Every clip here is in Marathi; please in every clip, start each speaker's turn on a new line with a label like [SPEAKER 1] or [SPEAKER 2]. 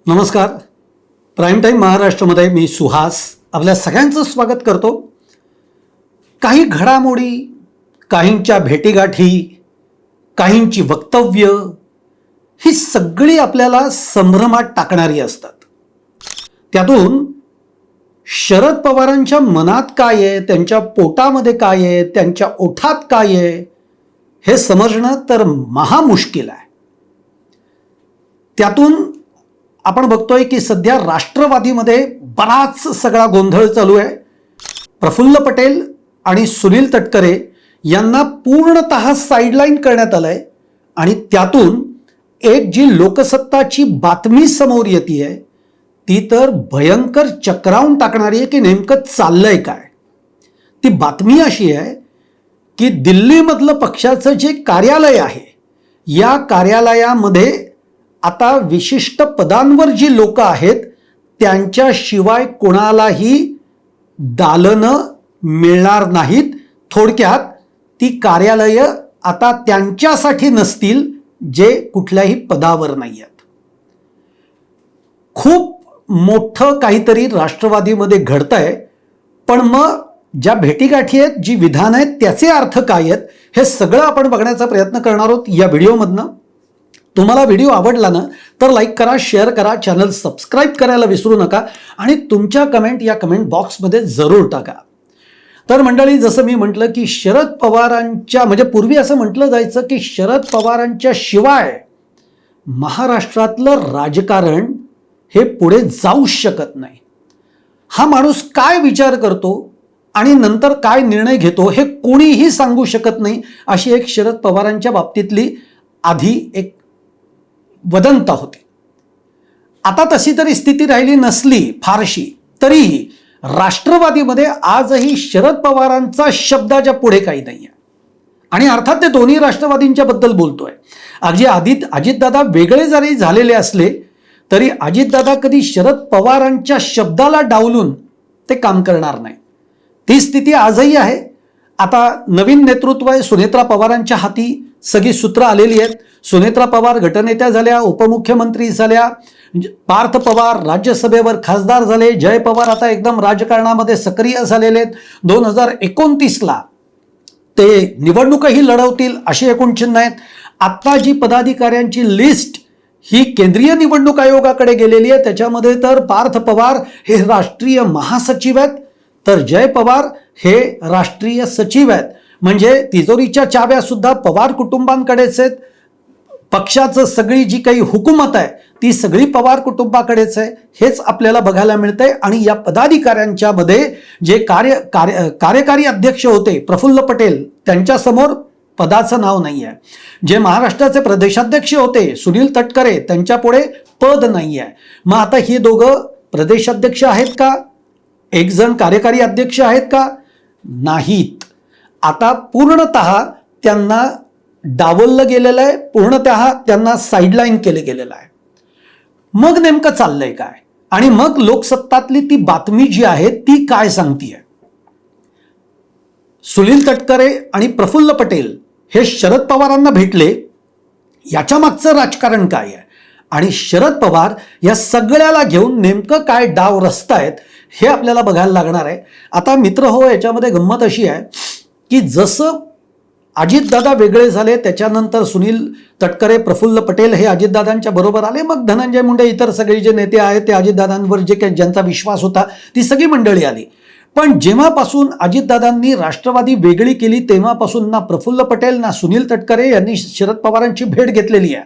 [SPEAKER 1] नमस्कार. प्राईम टाईम महाराष्ट्रामध्ये मी सुहास आपल्या सगळ्यांचं स्वागत करतो. काही घडामोडी, काहींच्या भेटीगाठी, काहींची वक्तव्य ही सगळी आपल्याला संभ्रमात टाकणारी असतात. त्यातून शरद पवारांच्या मनात काय आहे, त्यांच्या पोटामध्ये काय आहे, त्यांच्या ओठात काय आहे हे समजणं तर महामुश्किल आहे. त्यातून आपण बघतोय की सध्या राष्ट्रवादीमध्ये बराच सगळा गोंधळ चालू आहे. प्रफुल्ल पटेल आणि सुनील तटकरे यांना पूर्णतः साईडलाईन करण्यात आलंय आणि त्यातून एक जी लोकसत्ताची बातमी समोर येते ती तर भयंकर चक्रावून टाकणारी आहे की नेमकं चाललंय काय. ती बातमी अशी आहे की दिल्लीमधलं पक्षाचं जे कार्यालय आहे या कार्यालयामध्ये आता विशिष्ट पदांवर जी लोक आहेत त्यांच्याशिवाय कोणालाही दालनं मिळणार नाहीत. थोडक्यात ती कार्यालयं आता त्यांच्यासाठी नसतील जे कुठल्याही पदावर नाही आहेत. खूप मोठं काहीतरी राष्ट्रवादीमध्ये घडतंय. पण मग ज्या भेटीगाठी आहेत, जी विधान आहेत, त्याचे अर्थ काय आहेत हे सगळं आपण बघण्याचा प्रयत्न करणार आहोत या व्हिडिओमधनं. तुम्हाला व्हिडिओ आवडला ना तर लाईक करा, शेअर करा, चॅनल सबस्क्राईब करायला विसरू नका आणि तुमच्या कमेंट या कमेंट बॉक्समध्ये जरूर टाका. तर मंडळी, जसं मी म्हटलं की शरद पवारांच्या म्हणजे पूर्वी असं म्हटलं जायचं की शरद पवारांच्या शिवाय महाराष्ट्रातलं राजकारण हे पुढे जाऊ शकत नाही. हा माणूस काय विचार करतो आणि नंतर काय निर्णय घेतो हे कोणीही सांगू शकत नाही, अशी एक शरद पवारांच्या बाबतीतली आधी एक वदंता होती. आता तशी तरी स्थिती राहिली नसली फारशी तरीही राष्ट्रवादीमध्ये आजही शरद पवारांचा शब्दाच्या पुढे काही नाही आहे. आणि अर्थात ते दोन्ही राष्ट्रवादींच्या बद्दल बोलतोय. अगदी अजितदादा वेगळे जरी झालेले असले तरी अजितदादा कधी शरद पवारांच्या शब्दाला डावलून ते काम करणार नाही. ती स्थिती आजही आहे. आता नवीन नेतृत्व आहे. सुनेत्रा पवारांच्या हाती सगळी सूत्र आलेली आहेत. सुनेत्रा पवार गटनेत्या झाल्या, उपमुख्यमंत्री झाल्या, पार्थ पवार राज्यसभेवर खासदार झाले, जय पवार आता एकदम राजकारणामध्ये सक्रिय झालेले आहेत. 2029ला ते निवडणूकही लढवतील अशी एकूण चिन्ह आहेत. आत्ता जी पदाधिकाऱ्यांची लिस्ट ही केंद्रीय निवडणूक आयोगाकडे गेलेली आहे त्याच्यामध्ये तर पार्थ पवार हे राष्ट्रीय महासचिव आहेत तर जय पवार हे राष्ट्रीय सचिव आहेत. म्हणजे तिजोरीच्या चाव्या सुद्धा पवार कुटुंबांकडेच आहेत. पक्षाचं सगळी जी काही हुकूमत आहे ती सगळी पवार कुटुंबाकडेच आहे हेच आपल्याला बघायला मिळतंय. आणि या पदाधिकाऱ्यांच्या मध्ये जे कार्यकारी अध्यक्ष होते प्रफुल्ल पटेल त्यांच्यासमोर पदाचं नाव नाही आहे. जे महाराष्ट्राचे प्रदेशाध्यक्ष होते सुनील तटकरे त्यांच्यापुढे पद नाही आहे. मग आता हे दोघं प्रदेशाध्यक्ष आहेत का? एक जण कार्यकारी अध्यक्ष आहेत का? नाहीत. आता पूर्णतः त्यांना डावललं गेलेलं आहे, पूर्णतः त्यांना साईडलाईन केलं गेलेलं आहे. मग नेमकं चाललंय काय आणि मग लोकसत्तातली ती बातमी जी आहे ती काय सांगतीये? सुनील तटकरे आणि प्रफुल्ल पटेल हे शरद पवारांना भेटले, याच्या मागचं राजकारण काय आहे आणि शरद पवार या सगळ्याला घेऊन नेमकं काय डाव रचतायत हे आपल्याला बघायला लागणार आहे. आता मित्र हो, याच्यामध्ये गंमत अशी आहे की जसं अजितदादा वेगळे झाले त्याच्यानंतर सुनील तटकरे प्रफुल्ल पटेल हे अजितदादांच्या बरोबर आले, मग धनंजय मुंडे इतर सगळे जे नेते आहेत ते अजितदादांवर जे काही ज्यांचा विश्वास होता ती सगळी मंडळी आली. पण जेव्हापासून अजितदादांनी राष्ट्रवादी वेगळी केली तेव्हापासून ना प्रफुल्ल पटेल ना सुनील तटकरे यांनी शरद पवारांची भेट घेतलेली आहे.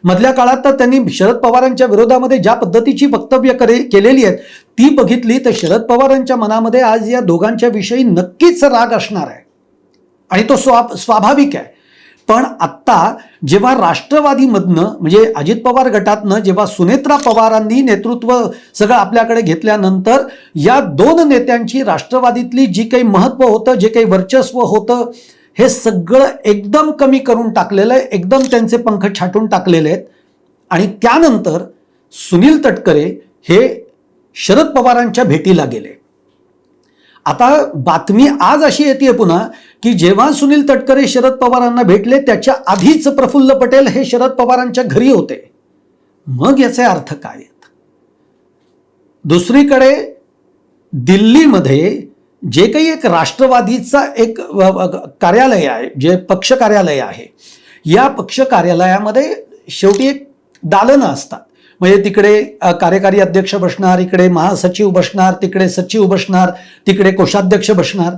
[SPEAKER 1] मधल्या काळात तर त्यांनी शरद पवारांच्या विरोधामध्ये ज्या पद्धतीची वक्तव्य केलेली आहेत ती बघितली तर शरद पवारांच्या मनामध्ये आज या दोघांच्या विषयी नक्कीच राग असणार आहे आणि तो स्वाभाविक आहे. पण आत्ता जेव्हा राष्ट्रवादीमधनं म्हणजे अजित पवार गटातनं जेव्हा सुनेत्रा पवारांनी नेतृत्व सगळं आपल्याकडे घेतल्यानंतर या दोन नेत्यांची राष्ट्रवादीतली जी काही महत्त्व होतं, जे काही वर्चस्व होतं हे सगळं एकदम कमी करून टाकलेलं आहे. एकदम त्यांचे पंख छाटून टाकलेले आहेत. आणि त्यानंतर सुनील तटकरे हे शरद पवारांच्या भेटीला गेले. आता बातमी आज अशी येते पुन्हा की जेव्हा सुनील तटकरे शरद पवारांना भेटले त्याच्या आधीच प्रफुल्ल पटेल हे शरद पवारांच्या घरी होते. मग याचे अर्थ काय आहेत? दुसरीकडे दिल्लीमध्ये जे काही एक राष्ट्रवादीचा एक कार्यालय आहे, जे पक्ष कार्यालय आहे, या पक्ष कार्यालयामध्ये शेवटी एक दालनं असतात. म्हणजे तिकडे कार्यकारी अध्यक्ष बसणार, इकडे महासचिव बसणार, तिकडे सचिव बसणार, तिकडे कोषाध्यक्ष बसणार.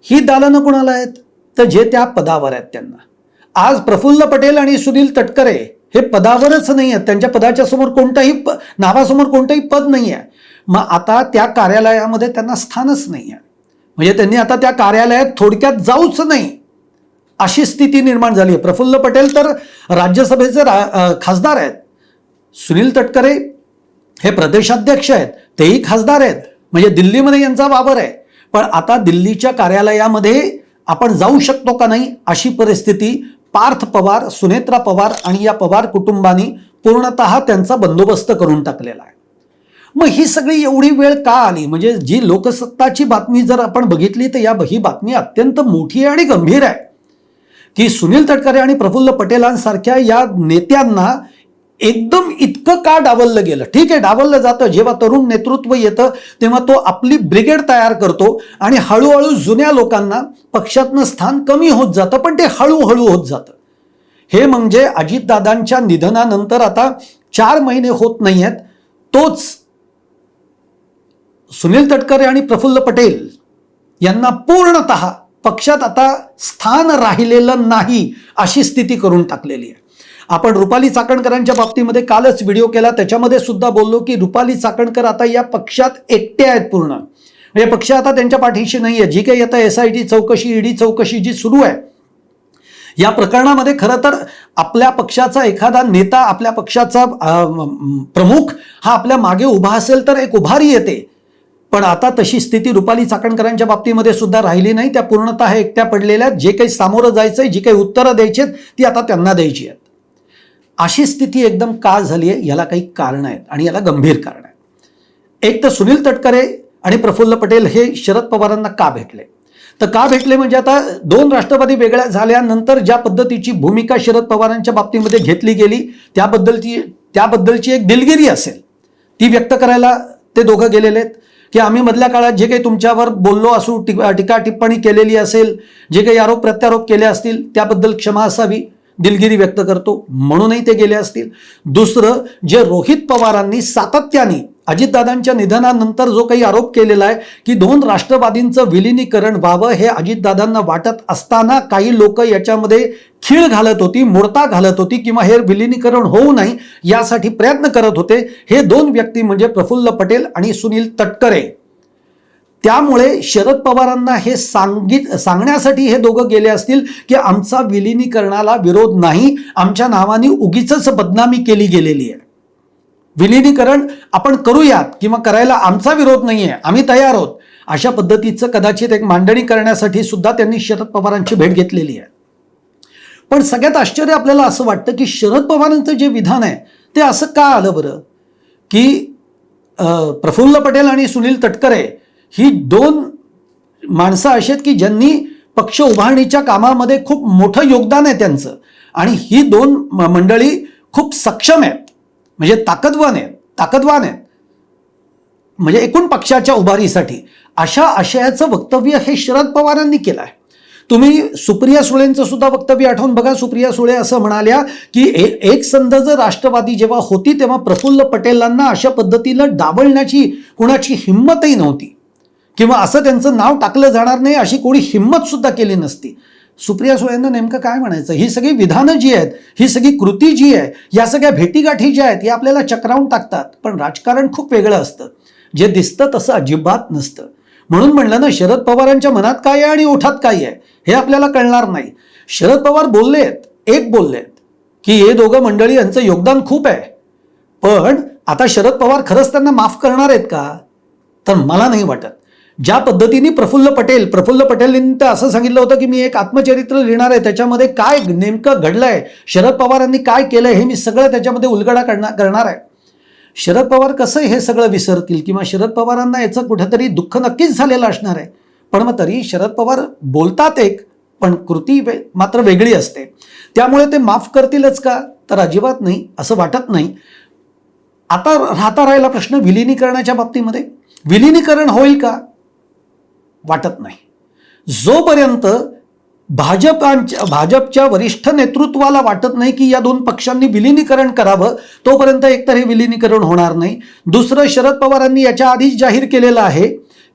[SPEAKER 1] ही दालनं कोणाला आहेत? तर जे त्या पदावर आहेत त्यांना. आज प्रफुल्ल पटेल आणि सुनील तटकरे हे पदावरच नाही आहेत, त्यांच्या पदाच्या समोर कोणताही नावासमोर कोणतंही पद नाही आहे. मग आता त्या कार्यालयामध्ये त्यांना स्थानच नाही आहे. म्हणजे त्यांनी आता त्या कार्यालयात थोडक्यात जाऊच नाही अशी स्थिती निर्माण झाली आहे. प्रफुल्ल पटेल तर राज्यसभेचे खासदार आहेत, सुनील तटकरे हे प्रदेशाध्यक्ष आहेत, तेही खासदार आहेत. म्हणजे दिल्लीमध्ये यांचा वावर आहे. पण आता दिल्लीच्या कार्यालयामध्ये आपण जाऊ शकतो का नाही अशी परिस्थिती पार्थ पवार, सुनेत्रा पवार आणि या पवार कुटुंबानी पूर्णतः त्यांचा बंदोबस्त करून टाकलेला आहे. मग ही सगळी एवढी वेळ का आली? म्हणजे जी लोकसत्ताची बातमी जर आपण बघितली तर ही बातमी अत्यंत मोठी आहे आणि गंभीर आहे की सुनील तटकरे आणि प्रफुल्ल पटेलांसारख्या या नेत्यांना एकदम इतकं का डावललं गेलं? ठीक आहे, डावललं जातं. जेव्हा तरुण नेतृत्व येतं तेव्हा तो आपली ब्रिगेड तयार करतो आणि हळूहळू जुन्या लोकांना पक्षातनं स्थान कमी होत जातं, पण ते हळूहळू होत जातं. हे म्हणजे अजितदादांच्या निधनानंतर आता 4 महिने होत नाही आहेत, तोच सुनील तटकरे आणि प्रफुल्ल पटेल यांना पूर्णतः पक्षात आता स्थान राहिलेलं नाही अशी स्थिती करून टाकलेली आहे. आपण रुपाली चाकणकरांच्या बाबतीमध्ये कालच व्हिडिओ केला, त्याच्यामध्ये सुद्धा बोललो की रुपाली चाकणकर आता या पक्षात एकटे आहेत पूर्ण. म्हणजे पक्ष आता त्यांच्या पाठीशी नाही आहे. जी काही आता SIT चौकशी, ED चौकशी जी सुरू आहे या प्रकरणामध्ये खरं तर आपल्या पक्षाचा एखादा नेता, आपल्या पक्षाचा प्रमुख हा आपल्या मागे उभा असेल तर एक उभारी येते. पण आता तशी स्थिती रुपाली चाकणकरांच्या बाबतीमध्ये सुद्धा राहिली नाही. त्या पूर्णतः एकट्या पडलेल्या आहेत. जे काही सामोरं जायचंय, जी काही उत्तरं द्यायची आहेत ती आता त्यांना द्यायची आहेत. अशी स्थिती एकदम का झाली आहे? याला काही कारण आहेत आणि याला गंभीर कारण आहे. एक तर सुनील तटकरे आणि प्रफुल्ल पटेल हे शरद पवारांना का भेटले? तर का भेटले म्हणजे आता 2 राष्ट्रवादी वेगळ्या झाल्यानंतर ज्या पद्धतीची भूमिका शरद पवारांच्या बाबतीमध्ये घेतली गेली त्याबद्दलची एक दिलगिरी असेल ती व्यक्त करायला ते दोघं गेलेले आहेत की आम्ही मधल्या काळात जे काही तुमच्यावर बोललो असू, टीका टिप्पणी केलेली असेल, जे काही आरोप प्रत्यारोप केले असतील त्याबद्दल क्षमा असावी, दिलगिरी व्यक्त करतो म्हणूनही ते गेले असतील. दुसरं, जे रोहित पवारांनी सातत्याने अजितदादांच्या निधनानंतर जो काही आरोप केलेला आहे की 2 राष्ट्रवादींचं विलिनीकरण व्हावं हे अजितदादांना वाटत असताना काही लोक याच्यामध्ये खीळ घालत होती, मोडता घालत होती किंवा हे विलिनीकरण होऊ नये यासाठी प्रयत्न करत होते. हे 2 व्यक्ती म्हणजे प्रफुल्ल पटेल आणि सुनील तटकरे. त्यामुळे शरद पवारांना हे सांगण्यासाठी हे दोघं गेले असतील की आमचा विलिनीकरणाला विरोध नाही, आमच्या नावाने उगीचच बदनामी केली गेलेली आहे. विलिनीकरण आपण करूयात किंवा करायला आमचा विरोध नाहीये, आम्ही तयार आहोत, अशा पद्धतीचं कदाचित एक मांडणी करण्यासाठी सुद्धा त्यांनी शरद पवारांची भेट घेतलेली आहे. पण सगळ्यात आश्चर्य आपल्याला असं वाटतं की शरद पवारांचं जे विधान आहे ते असं का आलं बरं की प्रफुल्ल पटेल आणि सुनील तटकरे ही 2 माणसं अशी आहेत की ज्यांनी पक्ष उभारणीच्या कामामध्ये खूप मोठं योगदान आहे त्यांचं आणि ही 2 मंडळी खूप सक्षम आहेत, म्हणजे ताकदवान आहेत म्हणजे एकूण पक्षाच्या उभारीसाठी. अशा आशयाचं वक्तव्य हे शरद पवारांनी केलं आहे. तुम्ही सुप्रिया सुळेंचं सुद्धा वक्तव्य आठवून बघा. सुप्रिया सुळे असं म्हणाल्या की एक संध जर राष्ट्रवादी जेव्हा होती तेव्हा प्रफुल्ल पटेलांना अशा पद्धतीनं डावलण्याची कुणाची हिंमतही नव्हती किंवा असं त्यांचं नाव टाकलं जाणार नाही अशी कोणी हिंमत सुद्धा केली नसती. सुप्रिया सुळेंना नेमकं काय म्हणायचं? ही सगळी विधानं जी आहेत, ही सगळी कृती जी आहे, या सगळ्या भेटीगाठी ज्या आहेत, हे आपल्याला चक्रावून टाकतात. पण राजकारण खूप वेगळं असतं, जे दिसतं तसं अजिबात नसतं. म्हणून म्हणलं ना, शरद पवारांच्या मनात काय आहे आणि ओठात काय आहे हे आपल्याला कळणार नाही. शरद पवार बोललेत की हे दोघं मंडळी यांचं योगदान खूप आहे, पण आता शरद पवार खरंच त्यांना माफ करणार आहेत का? तर मला नाही वाटत. ज्या पद्धतीने प्रफुल्ल पटेलांनी तर असं सांगितलं होतं की मी एक आत्मचरित्र लिहिणार आहे, त्याच्यामध्ये काय नेमकं घडलंय, शरद पवारांनी काय केलंय हे मी सगळं त्याच्यामध्ये उलगडा करणार आहे. शरद पवार कसं हे सगळं विसरतील किंवा शरद पवारांना याचं कुठेतरी दुःख नक्कीच झालेलं असणार आहे. पण मग तरी शरद पवार बोलतात एक, पण कृती मात्र वेगळी असते. त्यामुळे ते माफ करतीलच का? तर अजिबात नाही, असं वाटत नाही. आता राहिला प्रश्न विलिनीकरणाच्या बाबतीमध्ये. विलिनीकरण होईल का? वाटत नाही. जोपर्यंत भाजपच्या वरिष्ठ नेतृत्वाला वाटत नाही की या दोन पक्षांनी विलिनीकरण करावं, तोपर्यंत एकतर हे विलिनीकरण होणार नाही. दुसरं, शरद पवारांनी याच्या आधीच जाहीर केलेलं आहे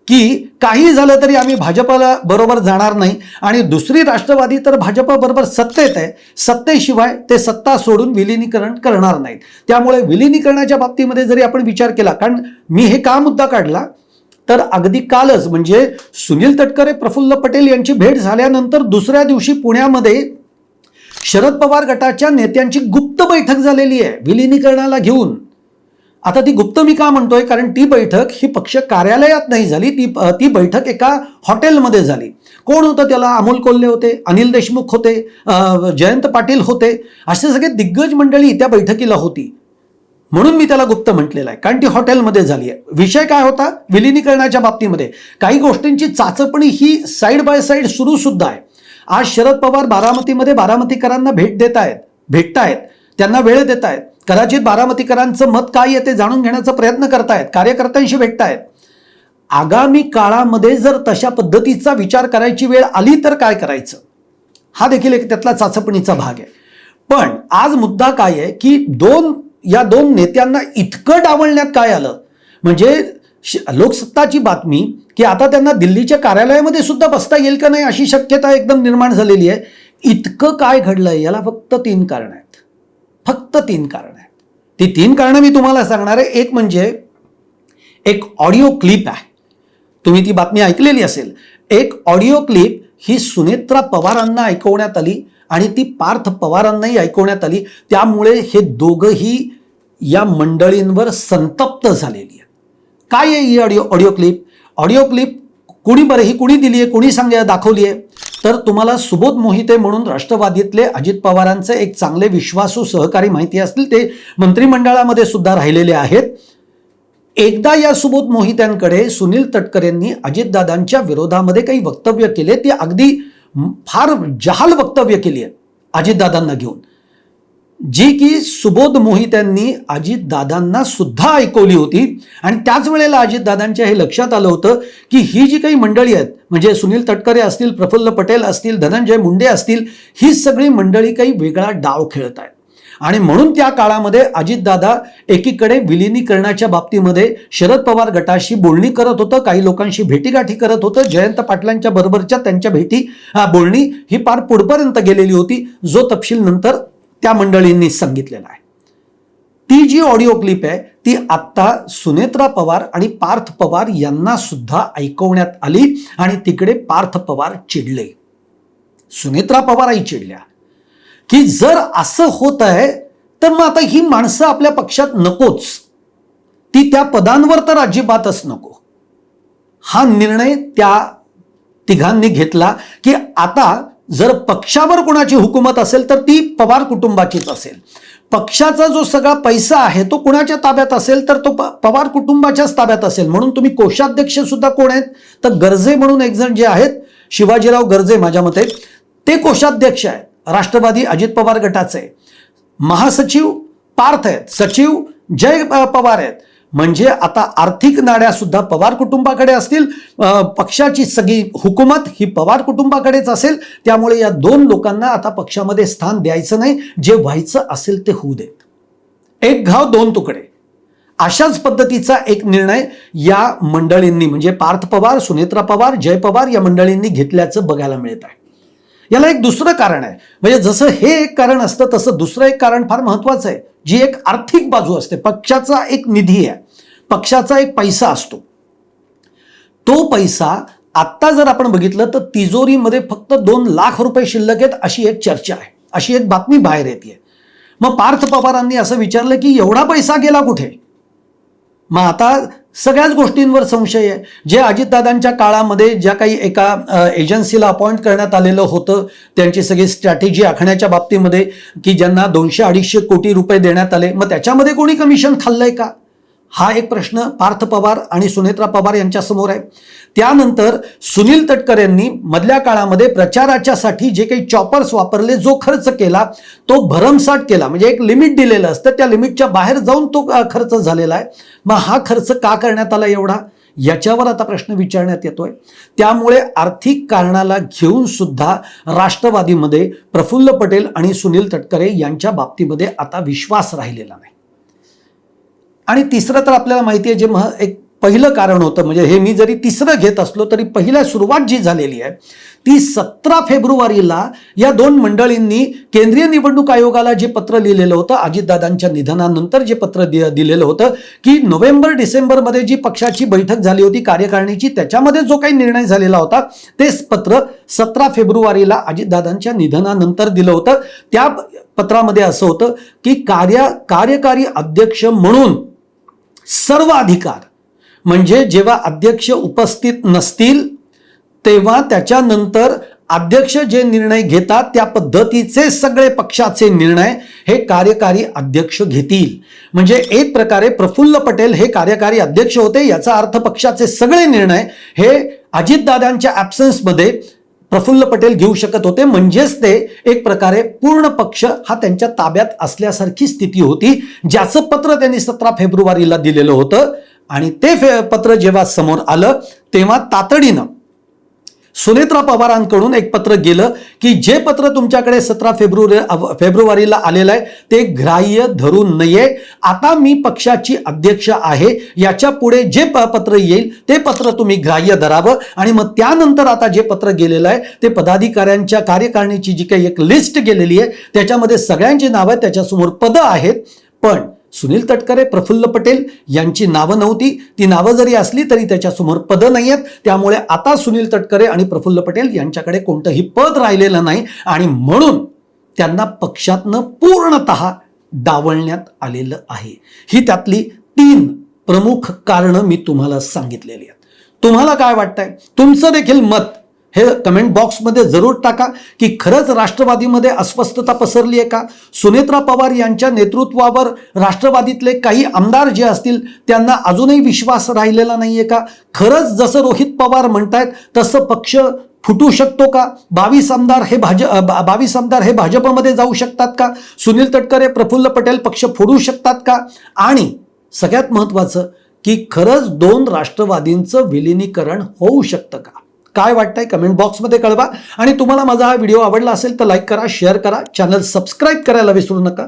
[SPEAKER 1] की काही झालं तरी आम्ही भाजपला बरोबर जाणार नाही. आणि दुसरी, राष्ट्रवादी तर भाजपबरोबर सत्तेत आहे, सत्तेशिवाय ते सत्ता सोडून विलिनीकरण करणार नाहीत. त्यामुळे विलिनीकरणाच्या बाबतीमध्ये जरी आपण विचार केला, कारण मी हे का मुद्दा काढला तर अगदी कालच म्हणजे सुनील तटकरे, प्रफुल्ल पटेल यांची भेट झाल्यानंतर दुसऱ्या दिवशी पुण्यामध्ये शरद पवार गटाच्या नेत्यांची गुप्त बैठक झालेली आहे विलिनीकरणाला घेऊन. आता ती गुप्त मी का म्हणतोय, कारण ती बैठक ही पक्ष कार्यालयात नाही झाली, ती बैठक एका हॉटेलमध्ये झाली. कोण होतं त्याला? अमोल कोल्हे होते, अनिल देशमुख होते, जयंत पाटील होते, असे सगळे दिग्गज मंडळी त्या बैठकीला होती. म्हणून मी त्याला गुप्त म्हटलेलं आहे, कारण ती हॉटेलमध्ये झाली आहे. विषय काय होता? विलिनीकरणाच्या बाबतीमध्ये काही गोष्टींची चाचपणी ही साईड बाय साईड सुरू सुद्धा आहे. आज शरद पवार बारामतीमध्ये बारामतीकरांना भेटतायत, त्यांना वेळ देत आहेत. कदाचित बारामतीकरांचं मत काय आहे ते जाणून घेण्याचा प्रयत्न करतायत, कार्यकर्त्यांशी भेटतायत. आगामी काळामध्ये जर तशा पद्धतीचा विचार करायची वेळ आली तर काय करायचं, हा देखील एक त्यातला चाचपणीचा भाग आहे. पण आज मुद्दा काय आहे की या दोन नेत्यांना इतकं डावलण्यात काय आलं, म्हणजे लोकसत्ताची बातमी की आता त्यांना दिल्लीच्या कार्यालयामध्ये सुद्धा बसता येईल का नाही अशी शक्यता एकदम निर्माण झालेली आहे. इतकं काय घडलंय याला फक्त 3 कारणं आहेत. फक्त 3 कारणं आहेत. ती 3 कारणं मी तुम्हाला सांगणार आहे. एक म्हणजे एक ऑडिओ क्लिप आहे, तुम्ही ती बातमी ऐकलेली असेल. एक ऑडिओ क्लिप ही सुनेत्रा पवारांना ऐकवण्यात आली आणि ती पार्थ पवारांनाही ऐकवण्यात आली. त्यामुळे हे दोघंही या मंडळींवर संतप्त झालेली आहे. काय आहे ही ऑडिओ क्लिप? कुणी दिली आहे, कुणी दाखवली आहे? तर तुम्हाला सुबोध मोहिते म्हणून राष्ट्रवादीतले अजित पवारांचे एक चांगले विश्वासू सहकारी माहिती असतील, ते मंत्रिमंडळामध्ये सुद्धा राहिलेले आहेत. एकदा या सुबोध मोहित्यांकडे सुनील तटकरेंनी अजितदादांच्या विरोधामध्ये काही वक्तव्य केले, ती अगदी फार जहाल वक्तव्य केली आहेत अजितदादांना घेऊन, जी की सुबोध मोहित्यांनी अजितदादांना सुद्धा ऐकवली होती. आणि त्याच वेळेला अजितदादांच्या हे लक्षात आलं होतं की ही जी काही मंडळी आहेत, म्हणजे सुनील तटकरे असतील, प्रफुल्ल पटेल असतील, धनंजय मुंडे असतील, ही सगळी मंडळी काही वेगळा डाव खेळत आहेत. आणि म्हणून त्या काळामध्ये अजितदादा एकीकडे विलिनीकरणाच्या बाबतीमध्ये शरद पवार गटाशी बोलणी करत होतं, काही लोकांशी भेटीगाठी करत होतं. जयंत पाटलांच्या बरोबरच्या त्यांच्या बोलणी ही पार पुढपर्यंत गेलेली होती, जो तपशील नंतर त्या मंडळींनी सांगितलेला आहे. ती जी ऑडिओ क्लिप आहे ती आत्ता सुनेत्रा पवार आणि पार्थ पवार यांना सुद्धा ऐकवण्यात आली आणि तिकडे पार्थ पवार चिडले, सुनेत्रा पवारही चिडल्या की जर असं होत आहे तर मग आता ही माणसं आपल्या पक्षात नकोच, ती त्या पदांवर तर अजिबातच नको. हा निर्णय त्या तिघांनी घेतला की आता जर पक्षावर कोणाची हुकूमत असेल तर ती पवार कुटुंबाचीच असेल. पक्षाचा जो सगळा पैसा आहे तो कोणाच्या ताब्यात असेल तर तो पवार कुटुंबाच्याच ताब्यात असेल. म्हणून तुम्ही कोषाध्यक्ष सुद्धा कोण आहेत तर गर्जे म्हणून एक जण जे आहेत, शिवाजीराव गर्जे माझ्या मते, ते कोषाध्यक्ष आहेत राष्ट्रवादी अजित पवार गटाचे. महासचिव पार्थ आहेत, सचिव जय पवार आहेत. म्हणजे आता आर्थिक नाड्या सुद्धा पवार कुटुंबाकडे असतील, पक्षाची सगळी हुकूमत ही पवार कुटुंबाकडेच असेल. त्यामुळे या 2 लोकांना आता पक्षामध्ये स्थान द्यायचं नाही, जे व्हायचं असेल ते होऊ देत. एक घाव 2 तुकडे, अशाच पद्धतीचा एक निर्णय या मंडळींनी म्हणजे पार्थ पवार, सुनेत्रा पवार, जय पवार या मंडळींनी घेतल्याचं बघायला मिळत आहे. याला एक दुसरं कारण आहे, म्हणजे जसं हे एक कारण असतं तसं दुसरं एक कारण फार महत्वाचं आहे, जी एक आर्थिक बाजू असते. पक्षाचा एक निधी आहे, पक्षाचा एक पैसा असतो. तो पैसा आत्ता जर आपण बघितलं तर तिजोरीमध्ये फक्त 2 लाख रुपये शिल्लक आहेत अशी एक चर्चा आहे, अशी एक बातमी बाहेर येते. मग पार्थ पवारांनी असं विचारलं की एवढा पैसा गेला कुठे? मग आता सगळ्याच गोष्टींवर संशय आहे. जे अजितदादांच्या काळामध्ये ज्या काही एका एजन्सीला अपॉइंट करण्यात आलेलं होतं, त्यांची सगळी स्ट्रॅटेजी आखण्याच्या बाबतीमध्ये की ज्यांना 200-250 कोटी रुपये देण्यात आले, मग त्याच्यामध्ये कोणी कमिशन खाल्लंय का? हा एक प्रश्न पार्थ पवार आणि सुनेत्रा पवार यांच्या समोर आहे. त्यानंतर सुनील तटकरे यांनी मधल्या काळामध्ये प्रचाराच्यासाठी जे काही चॉपर्स वापरले, जो खर्च केला तो भरमसाठ केला. म्हणजे एक लिमिट दिलेलं असतं, त्या लिमिटच्या बाहेर जाऊन तो खर्च झालेला आहे. मग हा खर्च का करण्यात आला एवढा, याच्यावर आता प्रश्न विचारण्यात येतोय. त्यामुळे आर्थिक कारणाला घेऊन सुद्धा राष्ट्रवादीमध्ये प्रफुल्ल पटेल आणि सुनील तटकरे यांच्या बाबतीमध्ये आता विश्वास राहिलेला नाही. आणि तिसरं तर आपल्याला माहिती आहे, जे एक पहिलं कारण होतं, म्हणजे हे मी जरी तिसरं घेत असलो तरी पहिल्या सुरुवात जी झालेली आहे ती 17 फेब्रुवारीला या दोन मंडळींनी केंद्रीय निवडणूक आयोगाला जे पत्र लिहिलेलं होतं, अजितदादांच्या निधनानंतर जे पत्र दिलेलं होतं की नोव्हेंबर डिसेंबरमध्ये जी पक्षाची बैठक झाली होती कार्यकारिणीची, त्याच्यामध्ये जो काही निर्णय झालेला होता तेच पत्र 17 फेब्रुवारीला अजितदादांच्या निधनानंतर दिलं होतं. त्या पत्रामध्ये असं होतं की कार्यकारी अध्यक्ष म्हणून सर्व अधिकार, म्हणजे जेव्हा अध्यक्ष उपस्थित नसतील तेव्हा त्याच्यानंतर अध्यक्ष जे निर्णय घेतात त्या पद्धतीचे सगळे पक्षाचे निर्णय हे कार्यकारी अध्यक्ष घेतील. म्हणजे एक प्रकारे प्रफुल्ल पटेल हे कार्यकारी अध्यक्ष होते, याचा अर्थ पक्षाचे सगळे निर्णय हे अजितदादांच्या ॲब्सेन्समध्ये प्रफुल्ल पटेल घेऊ शकत होते. म्हणजेच ते एक प्रकारे पूर्ण पक्ष हा त्यांच्या ताब्यात असल्यासारखी स्थिती होती, ज्याचं पत्र त्यांनी 17 फेब्रुवारीला दिलेलं होतं. आणि ते पत्र जेव्हा समोर आलं तेव्हा तातडीनं सुनेत्रा पवारांकडून एक पत्र गेलं की जे पत्र तुमच्याकडे 17 फेब्रुवारीला आलेलं आहे ते ग्राह्य धरू नये. आता मी पक्षाची अध्यक्ष आहे, याच्या पुढे जे पत्र येईल ते पत्र तुम्ही ग्राह्य धरावं. आणि मग त्यानंतर आता जे पत्र गेलेलं आहे ते पदाधिकाऱ्यांच्या कार्यकारिणीची जी काही एक लिस्ट गेलेली आहे त्याच्यामध्ये सगळ्यांची नावं आहेत, त्याच्यासमोर पदं आहेत, पण सुनील तटकरे, प्रफुल्ल पटेल यांची नावं नव्हती. ती नावं जरी असली तरी त्याच्यासमोर पदं नाही आहेत. त्यामुळे आता सुनील तटकरे आणि प्रफुल्ल पटेल यांच्याकडे कोणतंही पद राहिलेलं नाही आणि म्हणून त्यांना पक्षातनं पूर्णतः डावलण्यात आलेलं आहे. ही त्यातली 3 प्रमुख कारणं मी तुम्हाला सांगितलेली आहेत. तुम्हाला काय वाटतंय? तुमचं देखील मत हे कमेंट बॉक्समध्ये जरूर टाका की खरंच राष्ट्रवादीमध्ये अस्वस्थता पसरली आहे का? सुनेत्रा पवार यांच्या नेतृत्वावर राष्ट्रवादीतले काही आमदार जे असतील त्यांना अजूनही विश्वास राहिलेला नाहीये का? खरंच जसं रोहित पवार म्हणतायत तसं पक्ष फुटू शकतो का? 22 आमदार हे भाजपमध्ये जाऊ शकतात का? सुनील तटकरे, प्रफुल्ल पटेल पक्ष फोडू शकतात का? आणि सगळ्यात महत्त्वाचं की खरंच 2 राष्ट्रवादींचं विलिनीकरण होऊ शकतं का? काय वाटतंय कमेंट बॉक्समध्ये कळवा. आणि तुम्हाला माझा हा व्हिडिओ आवडला असेल तर लाईक करा, शेअर करा, चॅनल सबस्क्राईब करायला विसरू नका.